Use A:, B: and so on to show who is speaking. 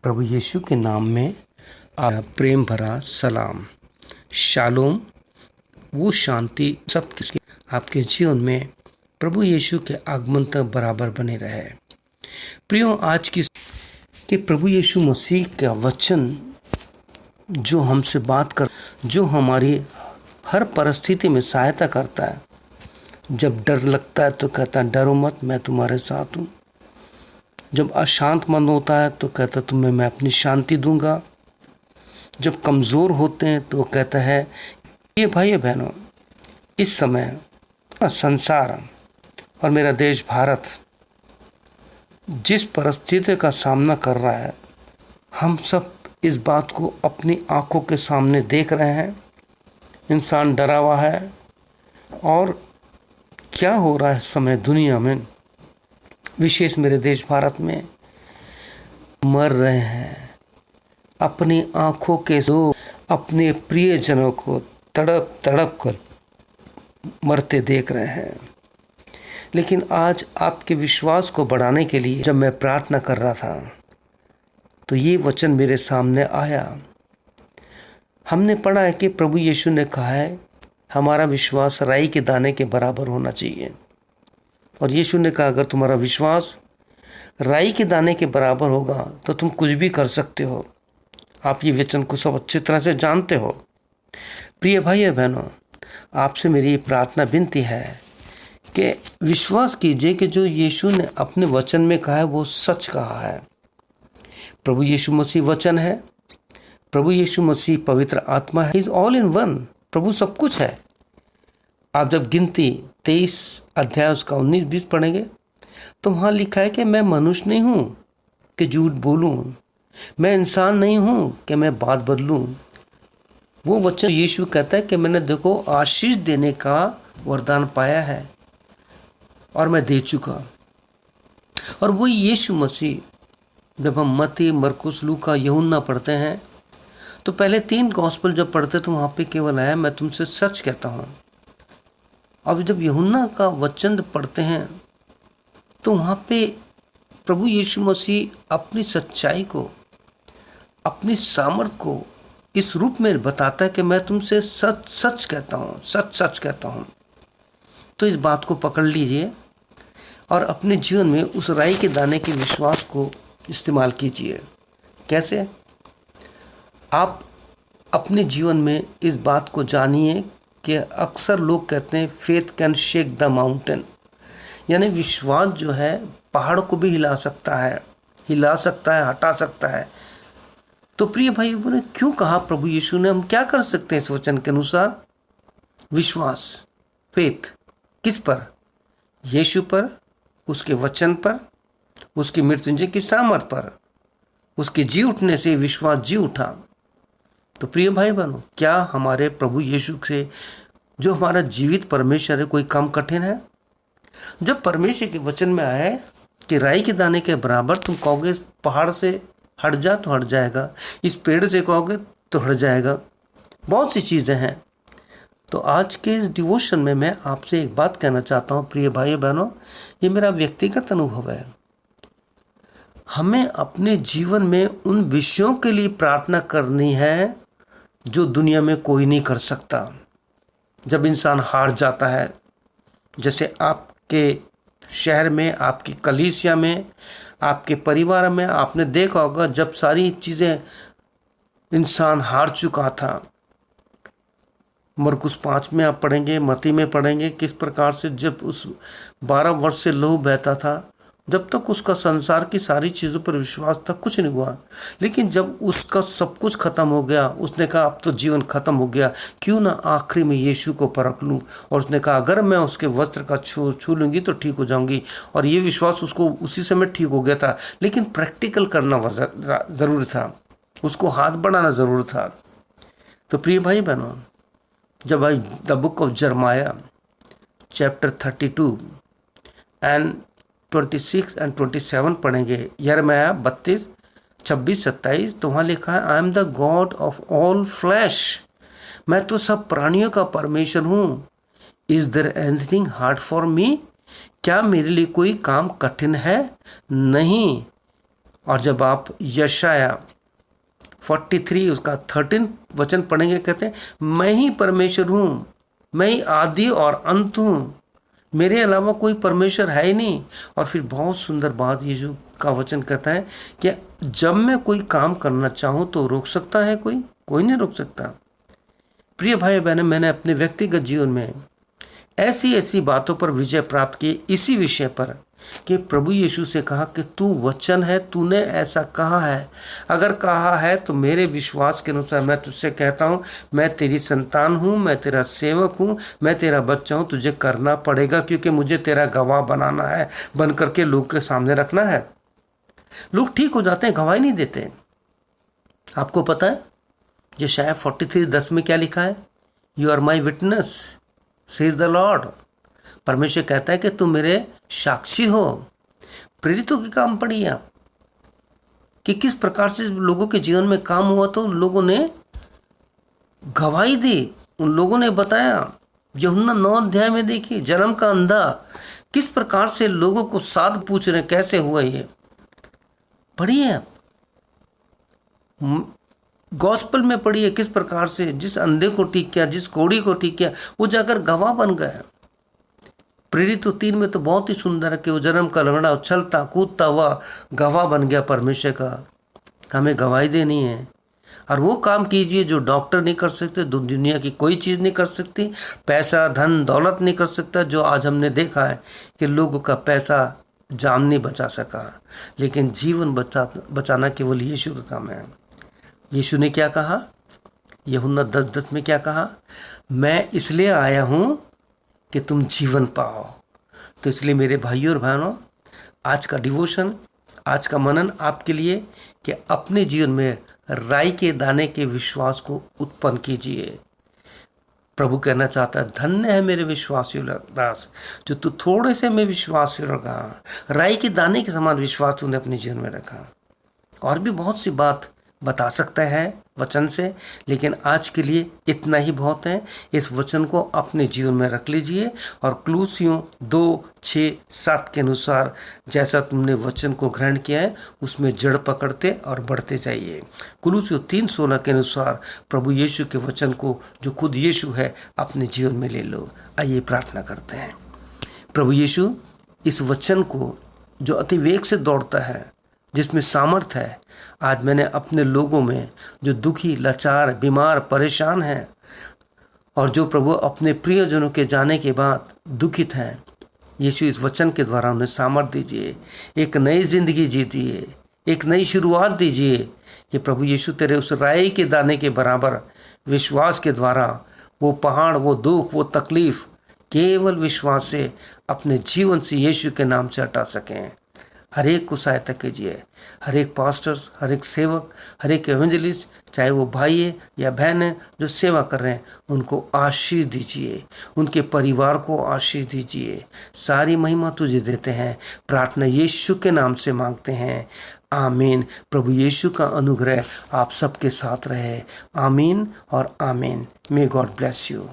A: प्रभु यीशु के नाम में प्रेम भरा सलाम। शालोम, वो शांति सब किसी आपके जीवन में प्रभु यीशु के आगमन तक बराबर बने रहे। प्रियो, आज कि प्रभु यीशु मसीह का वचन जो हमसे बात कर, जो हमारी हर परिस्थिति में सहायता करता है। जब डर लगता है तो कहता है डरो मत, मैं तुम्हारे साथ हूँ। जब अशांत मन होता है तो कहता है तुम्हें मैं अपनी शांति दूंगा। जब कमज़ोर होते हैं तो कहता है ये भाई बहनों, इस समय संसार और मेरा देश भारत जिस परिस्थिति का सामना कर रहा है, हम सब इस बात को अपनी आंखों के सामने देख रहे हैं। इंसान डरा हुआ है और क्या हो रहा है इस समय दुनिया में, विशेष मेरे देश भारत में, मर रहे हैं। अपनी आंखों के दो अपने प्रियजनों को तड़प तड़प कर मरते देख रहे हैं। लेकिन आज आपके विश्वास को बढ़ाने के लिए जब मैं प्रार्थना कर रहा था तो ये वचन मेरे सामने आया। हमने पढ़ा है कि प्रभु यीशु ने कहा है हमारा विश्वास राई के दाने के बराबर होना चाहिए। और यीशु ने कहा अगर तुम्हारा विश्वास राई के दाने के बराबर होगा तो तुम कुछ भी कर सकते हो। आप ये वचन को सब अच्छी तरह से जानते हो। प्रिय भाई बहनों, आपसे मेरी प्रार्थना विनती है कि विश्वास कीजिए कि जो यीशु ने अपने वचन में कहा है वो सच कहा है। प्रभु यीशु मसीह वचन है, प्रभु यीशु मसीह पवित्र आत्मा है। Is all in one. प्रभु सब कुछ है। आप जब गिनती 23 अध्याय उसका 19-20 पढ़ेंगे तो वहाँ लिखा है कि मैं मनुष्य नहीं हूँ कि झूठ बोलूँ, मैं इंसान नहीं हूँ कि मैं बात बदलूँ। वो वचन यीशु कहता है कि मैंने देखो आशीष देने का वरदान पाया है और मैं दे चुका। और वो यीशु मसीह जब हम मत्ती, मरकुस, लूका, यूहन्ना पढ़ते हैं तो पहले 3 गॉस्पेल जब पढ़ते तो वहाँ पे केवल आया मैं तुमसे सच कहता हूँ। अब जब यूहन्ना का वचन पढ़ते हैं तो वहाँ पे प्रभु यीशु मसीह अपनी सच्चाई को, अपनी सामर्थ को इस रूप में बताता है कि मैं तुमसे सच सच कहता हूँ, सच सच कहता हूँ। तो इस बात को पकड़ लीजिए और अपने जीवन में उस राई के दाने के विश्वास को इस्तेमाल कीजिए। कैसे? आप अपने जीवन में इस बात को जानिए कि अक्सर लोग कहते हैं faith can shake the mountain, यानी विश्वास जो है पहाड़ को भी हिला सकता है, हटा सकता है। तो प्रिय भाई ने क्यों कहा प्रभु यीशु ने, हम क्या कर सकते हैं इस वचन के अनुसार? विश्वास, फेथ किस पर? यीशु पर, उसके वचन पर, उसकी मृत्युंजय की सामर्थ पर। उसके जी उठने से विश्वास जी उठा। तो प्रिय भाई बहनों, क्या हमारे प्रभु यीशु से जो हमारा जीवित परमेश्वर है कोई काम कठिन है? जब परमेश्वर के वचन में आया है कि राई के दाने के बराबर, तुम कहोगे पहाड़ से हट जा तो हट जाएगा, इस पेड़ से कहोगे तो हट जाएगा। बहुत सी चीज़ें हैं। तो आज के इस डिवोशन में मैं आपसे एक बात कहना चाहता हूँ प्रिय भाई बहनों, ये मेरा व्यक्तिगत अनुभव है। हमें अपने जीवन में उन विषयों के लिए प्रार्थना करनी है जो दुनिया में कोई नहीं कर सकता। जब इंसान हार जाता है, जैसे आपके शहर में, आपकी कलीसिया में, आपके परिवार में आपने देखा होगा जब सारी चीज़ें इंसान हार चुका था। मरकुस 5 में आप पढ़ेंगे, मत्ती में पढ़ेंगे किस प्रकार से जब उस 12 वर्ष से लहू बहता था, जब तक उसका संसार की सारी चीज़ों पर विश्वास था कुछ नहीं हुआ। लेकिन जब उसका सब कुछ खत्म हो गया, उसने कहा अब तो जीवन खत्म हो गया, क्यों ना आखिरी में यीशु को परख लूँ। और उसने कहा अगर मैं उसके वस्त्र का छू लूँगी तो ठीक हो जाऊँगी। और ये विश्वास उसको उसी समय ठीक हो गया था। लेकिन प्रैक्टिकल करना ज़रूरी था, उसको हाथ बढ़ाना ज़रूरी था। तो प्रिय भाई बहनों, जब I the book of Jeremiah chapter 32 and 26 and 27 पढ़ेंगे, यिर्मयाह 32, 26, 27, तो वहाँ लिखा है I am the God of all flesh, मैं तो सब प्राणियों का परमेश्वर हूँ। Is there anything hard for me, क्या मेरे लिए कोई काम कठिन है? नहीं। और जब आप यशाया 43 उसका 13 वचन पढ़ेंगे, कहते हैं मैं ही परमेश्वर हूँ, मैं ही आदि और अंत हूँ, मेरे अलावा कोई परमेश्वर है ही नहीं। और फिर बहुत सुंदर बात यीशु का वचन कहता है कि जब मैं कोई काम करना चाहूँ तो रोक सकता है कोई? कोई नहीं रोक सकता। प्रिय भाई बहन, मैंने अपने व्यक्तिगत जीवन में ऐसी ऐसी बातों पर विजय प्राप्त की, इसी विषय पर कि प्रभु यीशु से कहा कि तू वचन है, तूने ऐसा कहा है, अगर कहा है तो मेरे विश्वास के अनुसार मैं तुझसे कहता हूँ, मैं तेरी संतान हूँ, मैं तेरा सेवक हूँ, मैं तेरा बच्चा हूँ, तुझे करना पड़ेगा, क्योंकि मुझे तेरा गवाह बनाना है, बन करके लोग के सामने रखना है। लोग ठीक हो जाते हैं, गवाही नहीं देते। आपको पता है यशाया 43:10 में क्या लिखा है? You are my witness says the Lord. परमेश्वर कहता है कि तुम मेरे साक्षी हो। प्रेरितों के काम पढ़िए आप कि किस प्रकार से लोगों के जीवन में काम हुआ, तो उन लोगों ने गवाही दी, उन लोगों ने बताया। यूहन्ना 9 अध्याय में देखिए, जन्म का अंधा किस प्रकार से लोगों को साध पूछ रहे कैसे हुआ ये, पढ़िए आप। गॉस्पल में पढ़िए किस प्रकार से जिस अंधे को ठीक किया, जिस कोढ़ी को ठीक किया, वो जाकर गवाह बन गया। प्रेरित 3 में तो बहुत ही सुंदर है कि वो जन्म का लंगड़ा उछलता कूदता हुआ गवाह बन गया परमेश्वर का। हमें गवाही देनी है, और वो काम कीजिए जो डॉक्टर नहीं कर सकते, दुनिया की कोई चीज़ नहीं कर सकती, पैसा धन दौलत नहीं कर सकता। जो आज हमने देखा है कि लोगों का पैसा जान नहीं बचा सका, लेकिन जीवन बचाना केवल यीशु का काम है। यीशु ने क्या कहा? यूहन्ना 10:10 में क्या कहा? मैं इसलिए आया हूँ कि तुम जीवन पाओ। तो इसलिए मेरे भाइयों और बहनों, आज का डिवोशन, आज का मनन आपके लिए कि अपने जीवन में राई के दाने के विश्वास को उत्पन्न कीजिए। प्रभु कहना चाहता है, धन्य है मेरे विश्वासी दास, जो तू थोड़े से में विश्वास रखा, राई के दाने के समान विश्वास तूने अपने जीवन में रखा। और भी बहुत सी बात बता सकता है वचन से, लेकिन आज के लिए इतना ही बहुत है। इस वचन को अपने जीवन में रख लीजिए और कुलुस्सियों 2:6-7 के अनुसार जैसा तुमने वचन को ग्रहण किया है उसमें जड़ पकड़ते और बढ़ते जाइए। कुलुस्सियों 3:16 के अनुसार प्रभु यीशु के वचन को, जो खुद यीशु है, अपने जीवन में ले लो। आइए प्रार्थना करते हैं। प्रभु यीशु, इस वचन को जो अति वेग से दौड़ता है, जिसमें सामर्थ है, आज मैंने अपने लोगों में जो दुखी, लाचार, बीमार, परेशान हैं, और जो प्रभु अपने प्रियजनों के जाने के बाद दुखित हैं, यीशु इस वचन के द्वारा उन्हें सामर्थ दीजिए, एक नई जिंदगी जीजिए, एक नई शुरुआत दीजिए कि प्रभु यीशु तेरे उस राई के दाने के बराबर विश्वास के द्वारा वो पहाड़, वो दुख, वो तकलीफ केवल विश्वास से अपने जीवन से यीशु के नाम से हटा सकें। हर एक को सहायता कीजिए, हर एक पास्टर्स, हर एक सेवक, हर एक एवेंजलिस्ट, चाहे वो भाई है या बहन है जो सेवा कर रहे हैं, उनको आशीष दीजिए, उनके परिवार को आशीष दीजिए। सारी महिमा तुझे देते हैं, प्रार्थना यीशु के नाम से मांगते हैं, आमीन। प्रभु यीशु का अनुग्रह आप सबके साथ रहे, आमीन और आमीन। May God bless you.